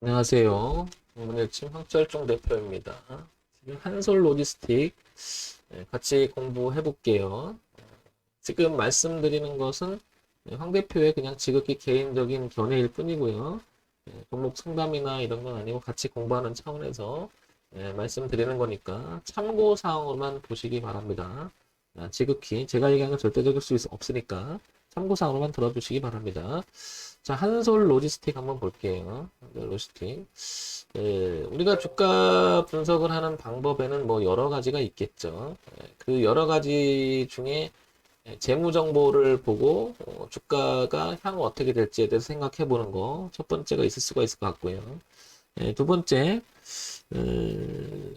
안녕하세요. 문일침 황철중 대표입니다. 지금 한솔 로지스틱 같이 공부해 볼게요. 지금 말씀드리는 것은 황 대표의 그냥 지극히 개인적인 견해일 뿐이고요. 종목 상담이나 이런 건 아니고 같이 공부하는 차원에서 말씀드리는 거니까 참고 사항으로만 보시기 바랍니다. 지극히 제가 얘기하는 건 절대적일 수 없으니까 참고 사항으로만 들어주시기 바랍니다. 자, 한솔 로지스틱 한번 볼게요. 한솔 로지스틱. 우리가 주가 분석을 하는 방법에는 뭐 여러 가지가 있겠죠. 그 여러 가지 중에 재무 정보를 보고 주가가 향후 어떻게 될지에 대해서 생각해 보는 거 첫 번째가 있을 수가 있을 것 같고요. 두 번째,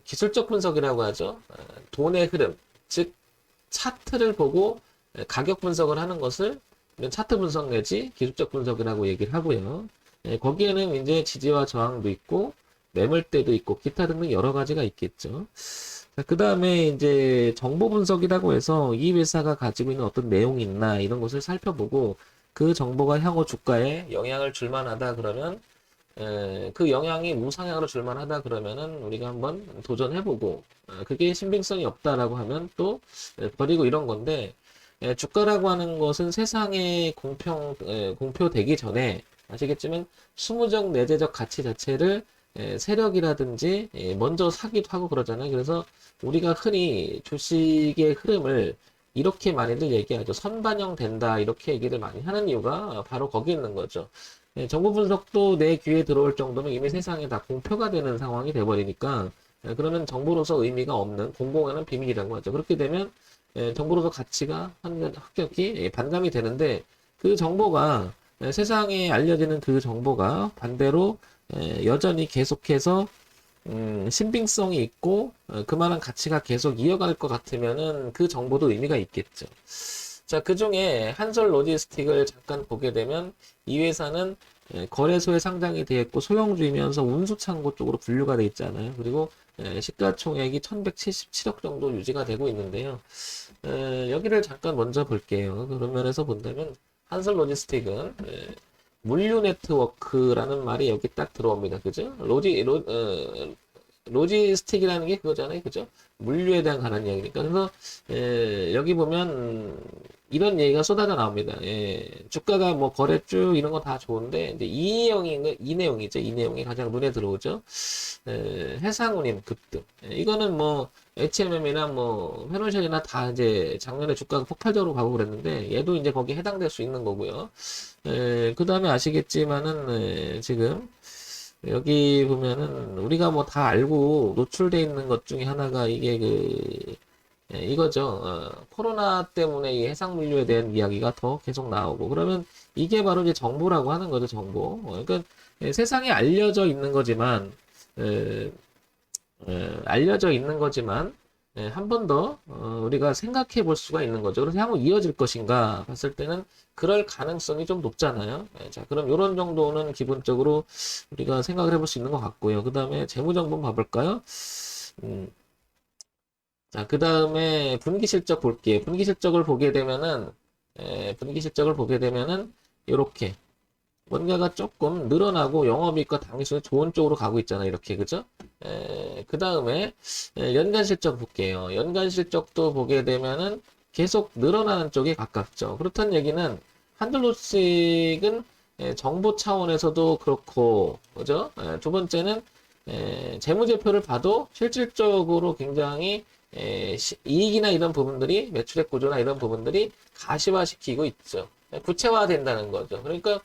기술적 분석이라고 하죠. 돈의 흐름, 즉 차트를 보고 가격 분석을 하는 것을 차트 분석 내지 기술적 분석이라고 얘기를 하고요. 거기에는 이제 지지와 저항도 있고 매물대도 있고 기타 등등 여러 가지가 있겠죠. 그 다음에 이제 정보 분석이라고 해서 이 회사가 가지고 있는 어떤 내용이 있나 이런 것을 살펴보고 그 정보가 향후 주가에 영향을 줄 만하다 그러면 그 영향이 우상향으로 줄 만하다 그러면은 우리가 한번 도전해보고 그게 신빙성이 없다라고 하면 또 버리고 이런 건데 주가라고 하는 것은 세상에 공표되기 전에 아시겠지만 수무적 내재적 가치 자체를 세력이라든지 먼저 사기도 하고 그러잖아요. 그래서 우리가 흔히 주식의 흐름을 이렇게 많이들 얘기하죠. 선반영 된다 이렇게 얘기를 많이 하는 이유가 바로 거기 있는 거죠. 정보 분석도 내 귀에 들어올 정도면 이미 세상에 다 공표가 되는 상황이 돼버리니까 그러면 정보로서 의미가 없는 공공연한 비밀이라고 하죠. 그렇게 되면 정보로서 가치가 합격이 반감이 되는데 그 정보가 세상에 알려지는 그 정보가 반대로 여전히 계속해서 신빙성이 있고 그만한 가치가 계속 이어갈 것 같으면은 그 정보도 의미가 있겠죠. 자, 그 중에 한솔 로지스틱을 잠깐 보게 되면 이 회사는 거래소에 상장이 되어 있고 소형주이면서 운수창고 쪽으로 분류가 되어 있잖아요. 그리고 시가총액이 1177억 정도 유지가 되고 있는데요. 여기를 잠깐 먼저 볼게요. 그런 면에서 본다면 한솔 로지스틱은 물류 네트워크라는 말이 여기 딱 들어옵니다. 그죠? 로지스틱이라는 게 그거잖아요. 그죠? 물류에 대한 관한 이야기니까. 그래서, 여기 보면, 이런 얘기가 쏟아져 나옵니다. 주가가 뭐 거래주 이런 거 다 좋은데, 이제 이 내용이죠. 이 내용이 가장 눈에 들어오죠. 해상운임 급등. 이거는 뭐, HMM이나 뭐, 페노션이나 다 이제 작년에 주가가 폭발적으로 가고 그랬는데, 얘도 이제 거기에 해당될 수 있는 거고요. 그 다음에 아시겠지만은, 지금, 여기 보면은 우리가 뭐 다 알고 노출돼 있는 것 중에 하나가 이게 이거죠. 코로나 때문에 이 해상물류에 대한 이야기가 더 계속 나오고 그러면 이게 바로 이제 정보라고 하는 거죠. 정보. 그러니까 세상에 알려져 있는 거지만 한 번 더 우리가 생각해 볼 수가 있는 거죠. 그래서 향후 이어질 것인가 봤을 때는 그럴 가능성이 좀 높잖아요. 자, 그럼 이런 정도는 기본적으로 우리가 생각을 해볼 수 있는 것 같고요. 그 다음에 재무정보 봐볼까요? 음, 자, 그 다음에 분기실적 볼게요. 분기실적을 보게 되면은 이렇게 뭔가가 조금 늘어나고 영업이익과 당기순이 좋은 쪽으로 가고 있잖아요. 이렇게 그죠? 그 다음에 연간 실적 볼게요. 연간 실적도 보게 되면은 계속 늘어나는 쪽에 가깝죠. 그렇다는 얘기는 한들로식은 정보 차원에서도 그렇고 그죠? 두 번째는 재무제표를 봐도 실질적으로 굉장히 이익이나 이런 부분들이 매출액 구조나 이런 부분들이 가시화시키고 있죠. 구체화된다는 거죠. 그러니까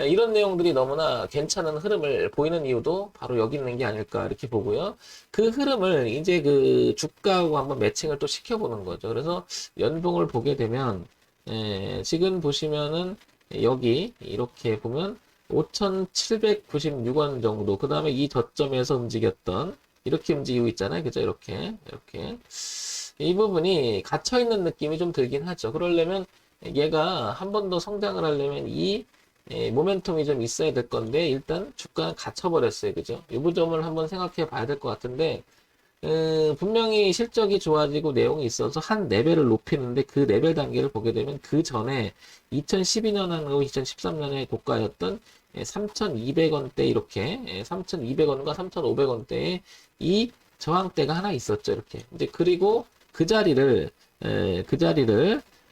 이런 내용들이 너무나 괜찮은 흐름을 보이는 이유도 바로 여기 있는 게 아닐까 이렇게 보고요. 그 흐름을 이제 그 주가하고 한번 매칭을 또 시켜보는 거죠. 그래서 연봉을 보게 되면 지금 보시면은 여기 이렇게 보면 5,796원 정도 그 다음에 이 저점에서 움직였던 이렇게 움직이고 있잖아요. 그죠? 이렇게 이 부분이 갇혀있는 느낌이 좀 들긴 하죠. 그러려면 얘가 한 번 더 성장을 하려면 이 모멘텀이 좀 있어야 될 건데 일단 주가는 갇혀버렸어요. 그죠? 이 부분을 한번 생각해 봐야 될 것 같은데 분명히 실적이 좋아지고 내용이 있어서 한 레벨을 높이는데 그 레벨 단계를 보게 되면 그 전에 2012년하고 2013년에 고가였던 3,200원대 이렇게 3,200원과 3,500원대에 이 저항대가 하나 있었죠. 이렇게. 이제 그리고 그 자리를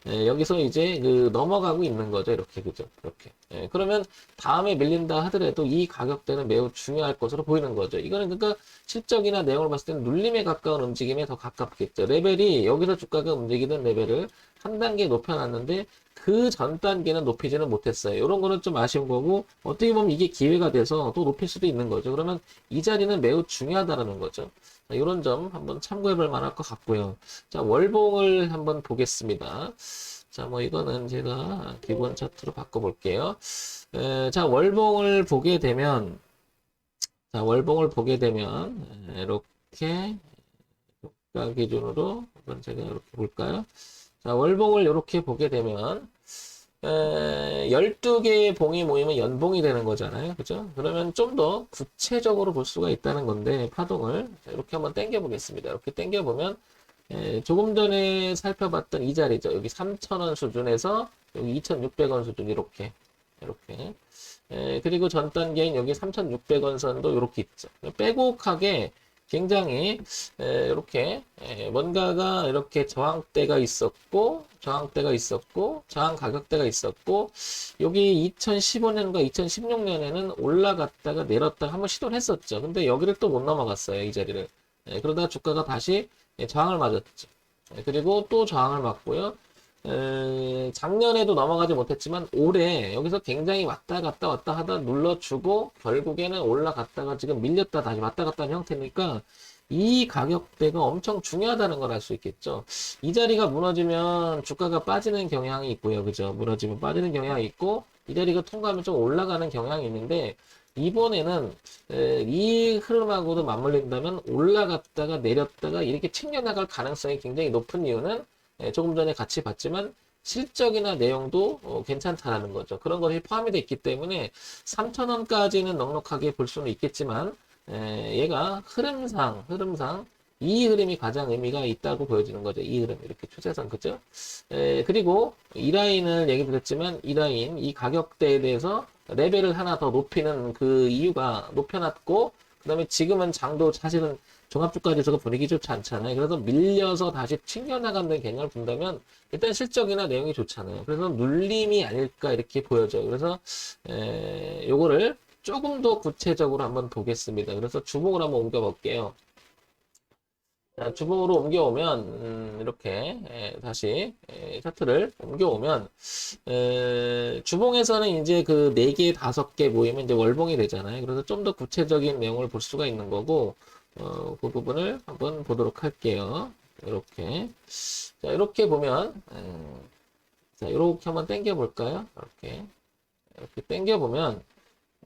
여기서 이제 넘어가고 있는 거죠. 이렇게. 그죠? 이렇게. 그러면 다음에 밀린다 하더라도 이 가격대는 매우 중요할 것으로 보이는 거죠. 이거는 그러니까 실적이나 내용을 봤을 때는 눌림에 가까운 움직임에 더 가깝겠죠. 레벨이 여기서 주가가 움직이던 레벨을 한 단계 높여놨는데 그 전 단계는 높이지는 못했어요. 이런 거는 좀 아쉬운 거고 어떻게 보면 이게 기회가 돼서 또 높일 수도 있는 거죠. 그러면 이 자리는 매우 중요하다는 거죠. 이런 점 한번 참고해 볼 만할 것 같고요. 자, 월봉을 한번 보겠습니다. 자, 뭐 이거는 제가 기본 차트로 바꿔볼게요. 자, 월봉을 보게 되면 이렇게 주가 기준으로 한번 제가 이렇게 볼까요? 자, 월봉을 이렇게 보게 되면 12개의 봉이 모이면 연봉이 되는 거잖아요. 그죠? 그러면 좀 더 구체적으로 볼 수가 있다는 건데, 파동을 이렇게 한번 당겨 보겠습니다. 이렇게 당겨 보면 조금 전에 살펴봤던 이 자리죠. 여기 3,000원 수준에서 여기 2,600원 수준 이렇게 그리고 전 단계인 여기 3,600원 선도 이렇게 있죠. 빼곡하게 굉장히 이렇게 뭔가가 이렇게 저항대가 있었고 저항 가격대가 있었고 여기 2015년과 2016년에는 올라갔다가 내렸다가 한번 시도를 했었죠. 근데 여기를 또 못 넘어갔어요. 이 자리를. 그러다가 주가가 다시 저항을 맞았죠. 그리고 또 저항을 맞고요. 작년에도 넘어가지 못했지만 올해 여기서 굉장히 왔다 갔다 하다 눌러주고 결국에는 올라갔다가 지금 밀렸다 다시 왔다 갔다 하는 형태니까 이 가격대가 엄청 중요하다는 걸 알 수 있겠죠. 이 자리가 무너지면 주가가 빠지는 경향이 있고요. 그죠? 무너지면 빠지는 경향이 있고 이 자리가 통과하면 좀 올라가는 경향이 있는데 이번에는 이 흐름하고도 맞물린다면 올라갔다가 내렸다가 이렇게 챙겨나갈 가능성이 굉장히 높은 이유는 조금 전에 같이 봤지만 실적이나 내용도 괜찮다라는 거죠. 그런 것이 포함이 되어 있기 때문에 3,000원까지는 넉넉하게 볼 수는 있겠지만 얘가 흐름상 이 흐름이 가장 의미가 있다고 보여지는 거죠. 이 흐름 이렇게 추세선 그죠? 그리고 이 라인을 얘기 드렸지만 이 라인 이 가격대에 대해서 레벨을 하나 더 높이는 그 이유가 높여놨고 그 다음에 지금은 장도 사실은 종합주가지수가 분위기 좋지 않잖아요. 그래서 밀려서 다시 튕겨나가는 개념을 본다면 일단 실적이나 내용이 좋잖아요. 그래서 눌림이 아닐까 이렇게 보여져요. 그래서 요거를 조금 더 구체적으로 한번 보겠습니다. 그래서 주봉을 한번 옮겨 볼게요. 자, 주봉으로 옮겨오면 이렇게 다시 차트를 옮겨오면 주봉에서는 이제 그 4개, 5개 모이면 이제 월봉이 되잖아요. 그래서 좀 더 구체적인 내용을 볼 수가 있는 거고 그 부분을 한번 보도록 할게요. 이렇게 자 이렇게 보면 자 이렇게 한번 당겨 볼까요? 이렇게 당겨 보면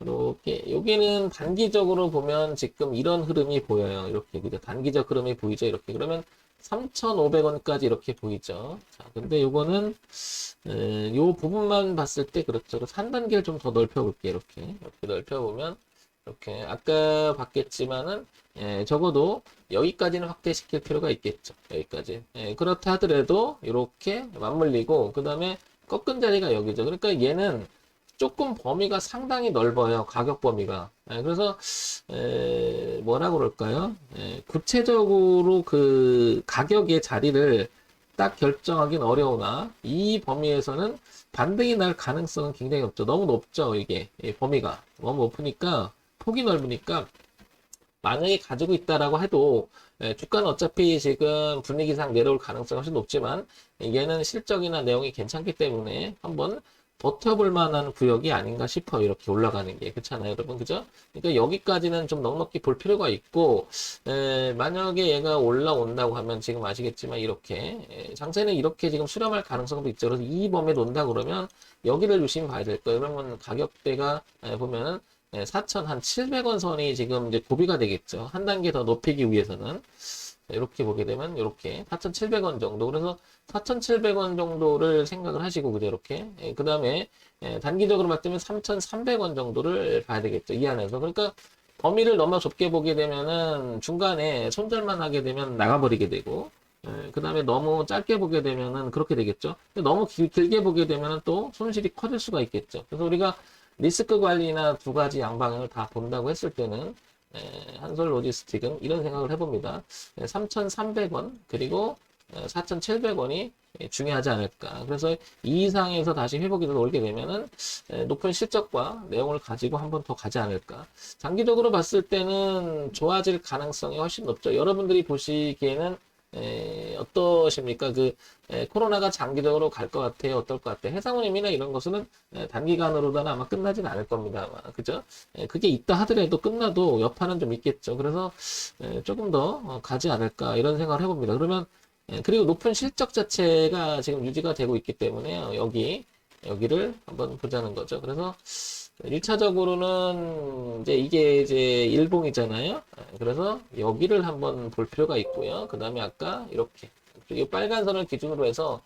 이렇게 여기는 단기적으로 보면 지금 이런 흐름이 보여요. 이렇게 그죠? 단기적 흐름이 보이죠. 이렇게 그러면 3,500원까지 이렇게 보이죠. 자, 근데 요거는 요 부분만 봤을 때 그렇죠. 그래서 한 단계를 좀 더 넓혀 볼게요. 이렇게 넓혀 보면 이렇게 아까 봤겠지만은 적어도 여기까지는 확대시킬 필요가 있겠죠. 여기까지. 그렇다 하더라도 이렇게 맞물리고 그 다음에 꺾은 자리가 여기죠. 그러니까 얘는 조금 범위가 상당히 넓어요. 가격 범위가. 그래서 뭐라 그럴까요? 구체적으로 그 가격의 자리를 딱 결정하기는 어려우나 이 범위에서는 반등이 날 가능성은 굉장히 높죠. 너무 높죠. 이게 범위가 너무 높으니까 폭이 넓으니까 만약에 가지고 있다라고 해도 주가는 어차피 지금 분위기상 내려올 가능성이 훨씬 높지만 얘는 실적이나 내용이 괜찮기 때문에 한번 버텨볼 만한 구역이 아닌가 싶어요. 이렇게 올라가는 게. 그렇잖아요, 여러분. 그죠? 그러니까 여기까지는 좀 넉넉히 볼 필요가 있고, 만약에 얘가 올라온다고 하면 지금 아시겠지만 이렇게, 장세는 이렇게 지금 수렴할 가능성도 있죠. 그래서 이 범위에 논다 그러면 여기를 유심히 봐야 될 거예요. 그러면 가격대가 보면은 4,700원 선이 지금 이제 고비가 되겠죠. 한 단계 더 높이기 위해서는. 이렇게 보게 되면 이렇게 4,700원 정도. 그래서 4,700원 정도를 생각을 하시고 그죠 이렇게. 그 다음에 단기적으로 봤을 때면 3,300원 정도를 봐야 되겠죠. 이 안에서. 그러니까 범위를 너무 좁게 보게 되면은 중간에 손절만 하게 되면 나가버리게 되고 그 다음에 너무 짧게 보게 되면은 그렇게 되겠죠. 너무 길게 보게 되면은 또 손실이 커질 수가 있겠죠. 그래서 우리가 리스크 관리나 두 가지 양방향을 다 본다고 했을 때는 한솔 로지스틱은 이런 생각을 해봅니다. 3,300원 그리고 4,700원이 중요하지 않을까. 그래서 이 이상에서 다시 회복이 돌게 되면은 높은 실적과 내용을 가지고 한 번 더 가지 않을까. 장기적으로 봤을 때는 좋아질 가능성이 훨씬 높죠. 여러분들이 보시기에는 어떠십니까? 코로나가 장기적으로 갈 것 같아요? 어떨 것 같아요? 해상운임이나 이런 것은 단기간으로는 아마 끝나진 않을 겁니다. 아마. 그죠? 그게 있다 하더라도 끝나도 여파는 좀 있겠죠. 그래서 조금 더 가지 않을까 이런 생각을 해봅니다. 그러면 그리고 높은 실적 자체가 지금 유지가 되고 있기 때문에 여기를 한번 보자는 거죠. 그래서 1차적으로는 이게 이제 일봉이잖아요. 그래서 여기를 한번 볼 필요가 있고요. 그 다음에 아까 이렇게 이 빨간 선을 기준으로 해서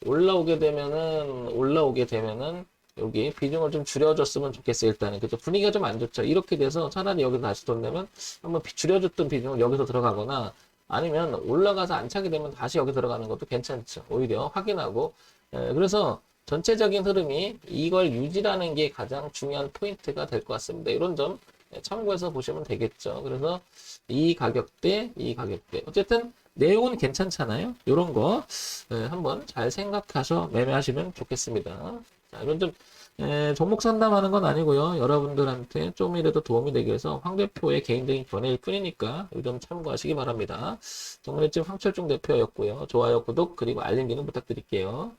올라오게 되면은 여기 비중을 좀 줄여줬으면 좋겠어요. 일단은 그죠. 분위기가 좀 안 좋죠. 이렇게 돼서 차라리 여기서 다시 돈 내면 한번 줄여줬던 비중을 여기서 들어가거나 아니면 올라가서 안 차게 되면 다시 여기 들어가는 것도 괜찮죠. 오히려 확인하고. 그래서 전체적인 흐름이 이걸 유지라는 게 가장 중요한 포인트가 될 것 같습니다. 이런 점 참고해서 보시면 되겠죠. 그래서 이 가격대. 어쨌든 내용은 괜찮잖아요. 이런 거 한번 잘 생각하셔 매매하시면 좋겠습니다. 자, 이런 좀 종목 상담하는 건 아니고요. 여러분들한테 좀이라도 도움이 되기 위해서 황 대표의 개인적인 견해일 뿐이니까 이 점 참고하시기 바랍니다. 정리집 황철중 대표였고요. 좋아요, 구독, 그리고 알림 기능 부탁드릴게요.